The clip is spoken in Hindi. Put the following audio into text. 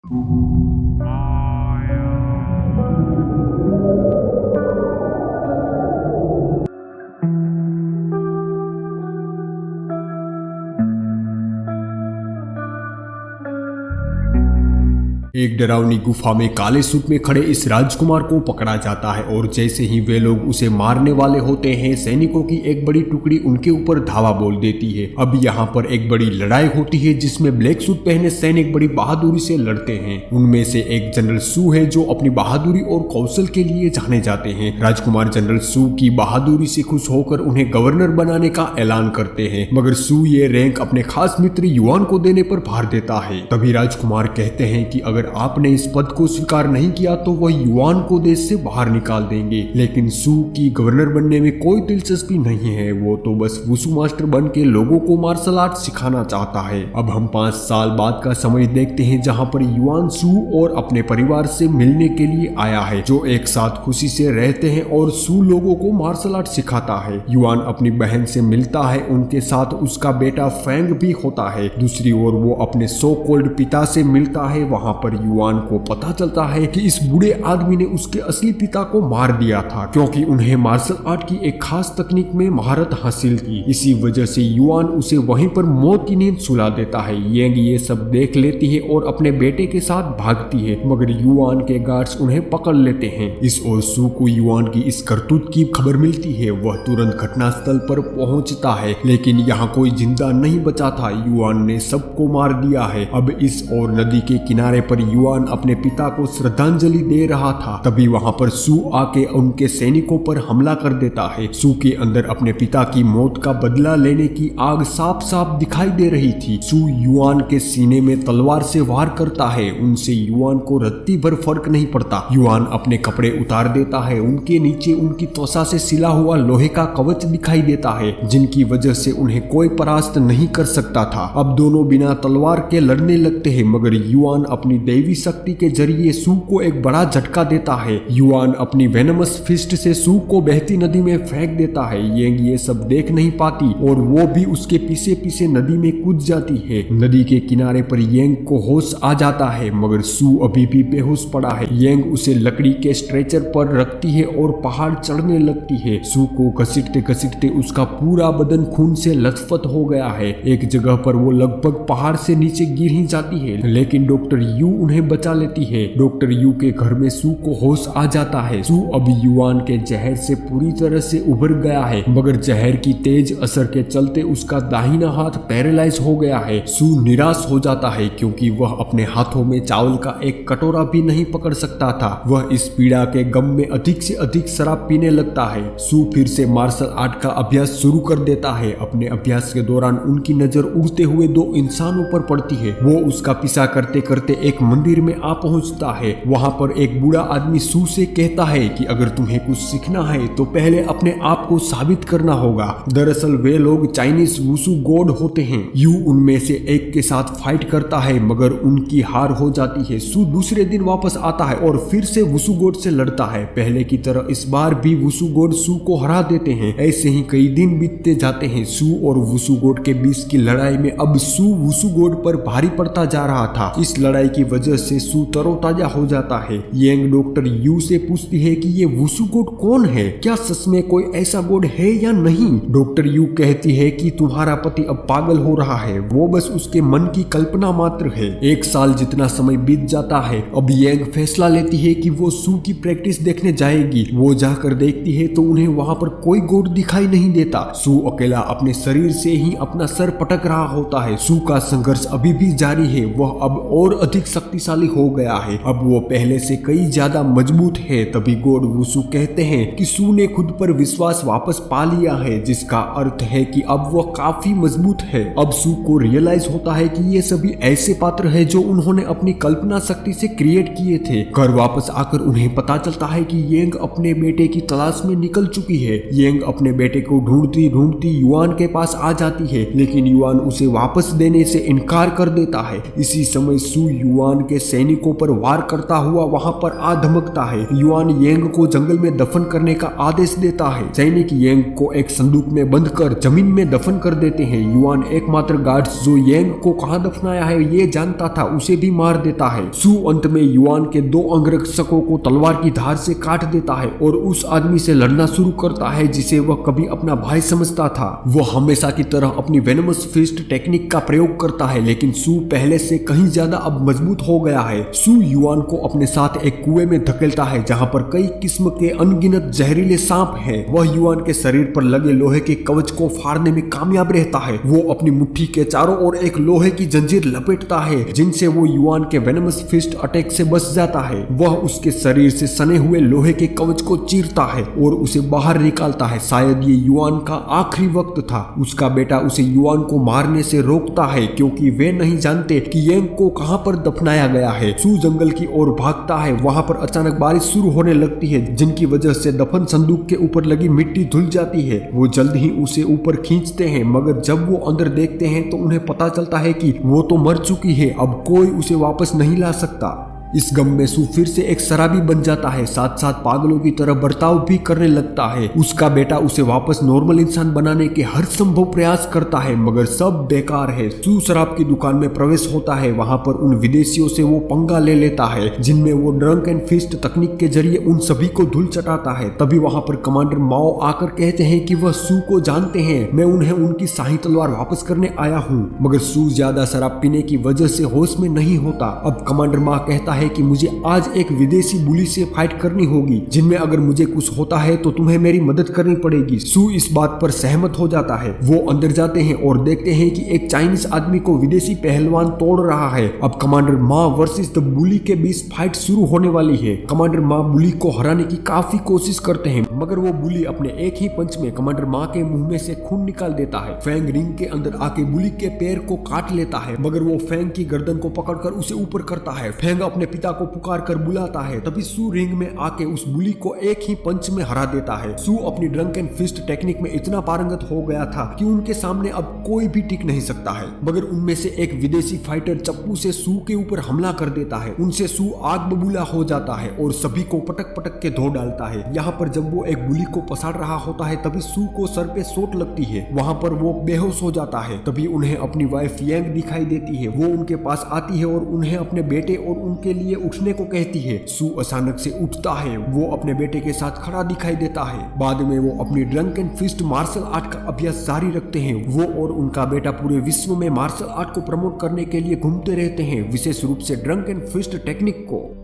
एक डरावनी गुफा में काले सूट में खड़े इस राजकुमार को पकड़ा जाता है और जैसे ही वे लोग उसे मारने वाले होते हैं, सैनिकों की एक बड़ी टुकड़ी उनके ऊपर धावा बोल देती है। अब यहाँ पर एक बड़ी लड़ाई होती है जिसमें ब्लैक सूट पहने सैनिक बड़ी बहादुरी से लड़ते हैं। उनमें से एक जनरल सू है जो अपनी बहादुरी और कौशल के लिए जाने जाते हैं। राजकुमार जनरल सू की बहादुरी से खुश होकर उन्हें गवर्नर बनाने का ऐलान करते हैं, मगर सू ये रैंक अपने खास मित्र युआन को देने पर भार देता है। तभी राजकुमार कहते हैं कि अगर आपने इस पद को स्वीकार नहीं किया तो वह युआन को देश से बाहर निकाल देंगे। लेकिन सू की गवर्नर बनने में कोई दिलचस्पी नहीं है, वो तो बस वुसु मास्टर बन के लोगों को मार्शल आर्ट सिखाना चाहता है। अब हम 5 साल बाद का समय देखते हैं जहां पर युआन सू और अपने परिवार से मिलने के लिए आया है, जो एक साथ खुशी से रहते हैं और सू लोगों को मार्शल आर्ट सिखाता है। युआन अपनी बहन से मिलता है, उनके साथ उसका बेटा फैंग भी होता है। दूसरी ओर वो अपने सो कॉल्ड पिता से मिलता है। वहां पर युआन को पता चलता है कि इस बूढ़े आदमी ने उसके असली पिता को मार दिया था, क्योंकि उन्हें मार्शल आर्ट की एक खास तकनीक में महारत हासिल थी। इसी वजह से युआन उसे वहीं पर मौत की नींद सुला देता है। येंग ये सब देख लेती है और अपने बेटे के साथ भागती है, मगर युआन के गार्ड्स उन्हें पकड़ लेते हैं। इस ओर सू को युआन की इस करतूत की खबर मिलती है। वह तुरंत घटनास्थल पर पहुंचता है, लेकिन यहाँ कोई जिंदा नहीं बचा था। युआन ने सबको मार दिया है। अब इस और नदी के किनारे पर युआन अपने पिता को श्रद्धांजलि दे रहा था। तभी वहां पर सू आके उनके सैनिकों पर हमला कर देता है। सू के अंदर अपने पिता की मौत का बदला लेने की आग साफ साफ दिखाई दे रही थी। सू युआन के सीने में तलवार से वार करता है। उनसे युआन को रत्ती भर फर्क नहीं पड़ता। युआन अपने कपड़े उतार देता है। उनके नीचे उनकी त्वचा से सिला हुआ लोहे का कवच दिखाई देता है, जिनकी वजह से उन्हें कोई परास्त नहीं कर सकता था। अब दोनों बिना तलवार के लड़ने लगते हैं, मगर युआन अपनी दैवी शक्ति के जरिए सू को एक बड़ा झटका देता है। युआन अपनी वेनमस फिस्ट से सू को बहती नदी में फेंक देता है। येंग ये सब देख नहीं पाती और वो भी उसके पीछे पीछे नदी में कूद जाती है। नदी के किनारे पर येंग को होश आ जाता है, मगर सू अभी भी बेहोश पड़ा है। येंग उसे लकड़ी के स्ट्रेचर पर रखती है और पहाड़ चढ़ने लगती है। सू को घसीटते घसीटते उसका पूरा बदन खून से लथपथ हो गया है। एक जगह पर वो लगभग पहाड़ से नीचे गिर ही जाती है, लेकिन डॉक्टर यू उन्हें बचा लेती है। डॉक्टर यू के घर में सू को होश आ जाता है। सू अभी युआन के जहर से पूरी तरह से उभर गया है, मगर जहर की तेज असर के चलते उसका दाहिना हाथ पैरालाइज हो गया है। सू निराश हो जाता है क्योंकि वह अपने हाथों में चावल का एक कटोरा भी नहीं पकड़ सकता था। वह इस पीड़ा के गम में अधिक से अधिक शराब पीने लगता है। सू फिर से मार्शल आर्ट का अभ्यास शुरू कर देता है। अपने अभ्यास के दौरान उनकी नजर उड़ते हुए 2 इंसानों पर पड़ती है। वो उसका पीछा करते करते एक मंदिर में आ पहुंचता है। वहां पर एक बूढ़ा आदमी सू से कहता है कि अगर तुम्हें कुछ सीखना है तो पहले अपने आप को साबित करना होगा। दरअसल वे लोग चाइनीज वुसु गॉड होते हैं। यू उनमें से एक के साथ फाइट करता है, मगर उनकी हार हो जाती है। सू दूसरे दिन वापस आता है और फिर से वुसु गॉड से लड़ता है। पहले की तरह इस बार भी वुसु गॉड सू को हरा देते हैं। ऐसे ही कई दिन बीतते जाते हैं। सू और वुसु गॉड के बीच की लड़ाई में अब सू वुसु गॉड पर भारी पड़ता जा रहा था। इस लड़ाई की वजह से सू तरोताजा हो जाता है। येंग डॉक्टर यू से पूछती है कि ये वुसु गॉड कौन है, क्या सच में कोई ऐसा गॉड है या नहीं। डॉक्टर यू कहती है कि तुम्हारा पति अब पागल हो रहा है, वो बस उसके मन की कल्पना मात्र है। 1 साल जितना समय बीत जाता है। अब येंग फैसला लेती है कि वो सू की प्रैक्टिस देखने जाएगी। वो जाकर देखती है तो उन्हें वहां पर कोई गॉड दिखाई नहीं देता। सू अकेला अपने शरीर से ही अपना सर पटक रहा होता है। सू का संघर्ष अभी भी जारी है। वह अब और अधिक शक्तिशाली हो गया है। अब वो पहले से कई ज्यादा मजबूत है। तभी गॉड वुसु कहते हैं कि सू ने खुद पर विश्वास वापस पा लिया है, जिसका अर्थ है कि अब वह काफी मजबूत है। अब सू को रियलाइज होता है कि ये सभी ऐसे पात्र हैं जो उन्होंने अपनी कल्पना शक्ति से क्रिएट किए थे। घर वापस आकर उन्हें पता चलता है कि येंग अपने बेटे की तलाश में निकल चुकी है। येंग अपने बेटे को ढूंढती ढूंढती युआन के पास आ जाती है, लेकिन युआन उसे वापस देने से इनकार कर देता है। इसी समय सू युआन युआन के सैनिकों पर वार करता हुआ वहां पर आ धमकता है। युआन येंग को जंगल में दफन करने का आदेश देता है। सैनिक येंग को एक संदूक में बंद कर जमीन में दफन कर देते हैं। युआन एकमात्र गार्ड्स जो येंग को कहां दफनाया है ये जानता था उसे भी मार देता है। सू अंत में युआन के 2 अंगरक्षकों को तलवार की धार से काट देता है और उस आदमी से लड़ना शुरू करता है जिसे वह कभी अपना भाई समझता था। वह हमेशा की तरह अपनी वेनमस फिस्ट टेक्निक का प्रयोग करता है, लेकिन सू पहले से कहीं ज्यादा अब मजबूत हो गया है। सू युआन को अपने साथ एक कुएं में धकेलता है जहां पर कई किस्म के अनगिनत जहरीले सांप हैं। वह युआन के शरीर पर लगे लोहे के कवच को फाड़ने में कामयाब रहता है। वो अपनी मुट्ठी के चारों ओर एक लोहे की जंजीर लपेटता है जिनसे वो युआन के वेनमस फिस्ट अटैक से बच जाता है। वह उसके शरीर से सने हुए लोहे के कवच को चीरता है और उसे बाहर निकालता है। शायद ये युआन का आखिरी वक्त था। उसका बेटा उसे युआन को मारने से रोकता है क्योंकि वे नहीं जानते कि येंग को कहां पर दफनाया गया है। सू जंगल की ओर भागता है। वहां पर अचानक बारिश शुरू होने लगती है जिनकी वजह से दफन संदूक के ऊपर लगी मिट्टी धुल जाती है। वो जल्द ही उसे ऊपर खींचते हैं, मगर जब वो अंदर देखते हैं तो उन्हें पता चलता है कि वो तो मर चुकी है। अब कोई उसे वापस नहीं ला सकता। इस गम में सू फिर से एक शराबी बन जाता है, साथ साथ पागलों की तरह बर्ताव भी करने लगता है। उसका बेटा उसे वापस नॉर्मल इंसान बनाने के हर संभव प्रयास करता है, मगर सब बेकार है। सू शराब की दुकान में प्रवेश होता है। वहां पर उन विदेशियों से वो पंगा ले लेता है जिनमें वो ड्रंक एंड फिस्ट तकनीक के जरिए उन सभी को धूल चटाता है। तभी वहां पर कमांडर माओ आकर कहते हैं कि वह सू को जानते हैं, मैं उन्हें उनकी शाही तलवार वापस करने आया हूँ। मगर सू ज्यादा शराब पीने की वजह से होश में नहीं होता। अब कमांडर माओ कहता है कि मुझे आज एक विदेशी बुली से फाइट करनी होगी जिनमें अगर मुझे कुछ होता है तो तुम्हें मेरी मदद करनी पड़ेगी। सू इस बात पर सहमत हो जाता है। वो अंदर जाते हैं और देखते हैं कि एक चाइनीज आदमी को विदेशी पहलवान तोड़ रहा है। अब कमांडर मा वर्सेस द बुली के बीच फाइट शुरू होने वाली है। कमांडर मा बुली को हराने की काफी कोशिश करते हैं, मगर वो बुली अपने एक ही पंच में कमांडर मा के मुंह में से खून निकाल देता है। फैंग रिंग के अंदर आके बुली के पैर को काट लेता है, मगर वो फैंग की गर्दन को पकड़कर उसे ऊपर करता है। फैंग अपने पिता को पुकार कर बुलाता है। तभी सू रिंग में आके उस बुली को एक ही पंच में हरा देता है। सू अपनी ड्रंक एंड फिस्ट टेक्निक में इतना पारंगत हो गया था कि उनके सामने अब कोई भी टिक नहीं सकता है। मगर उनमें से एक विदेशी फाइटर चप्पू से सू के ऊपर हमला कर देता है। उनसे सू आग बबूला हो जाता है और सभी को पटक पटक के धो डालता है। यहाँ पर जब वो एक बुली को पसार रहा होता है तभी सू को सर पे चोट लगती है। वहाँ पर वो बेहोश हो जाता है। तभी उन्हें अपनी वाइफ येंग दिखाई देती है। वो उनके पास आती है और उन्हें अपने बेटे और उनके लिए उठने को कहती है। सू अचानक से उठता है। वो अपने बेटे के साथ खड़ा दिखाई देता है। बाद में वो अपनी drunk and fist martial art का अभ्यास जारी रखते हैं। वो और उनका बेटा पूरे विश्व में मार्शल आर्ट को प्रमोट करने के लिए घूमते रहते हैं, विशेष रूप से ड्रंक एंड फिस्ट टेक्निक को।